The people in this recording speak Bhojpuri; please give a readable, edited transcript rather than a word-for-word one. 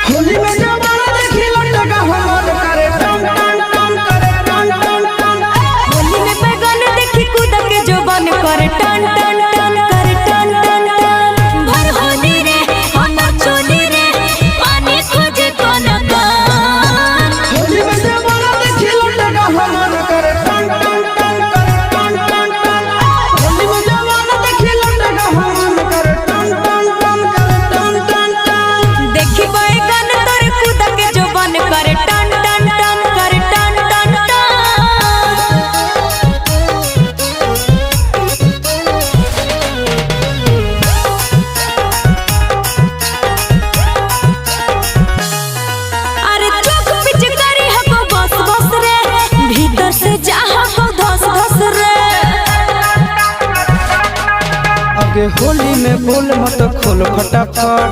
होली में जवाना देखी लटका हमर करे टन टन टन करे टन टन टन। होली में बैगन देखी कूद के जोबन करे टन टन टन करे टन टन टन। भर होली रे हमर चोली रे पानी खोजे कोन कान। होली में जवाना देखी लटका हमर करे टन टन टन करे टन टन टन। होली में जवाना देखी लटका हमर करे टन टन टन करे टन टन टन। देखी बैगन तोर कूद के जोबन करे टन टन टन करे टन टन टन। अरे चुप पिचकारी हको बस बस रे भीतर से चाह को धस धस रे। आगे होली में बोल मत खोल फटाफट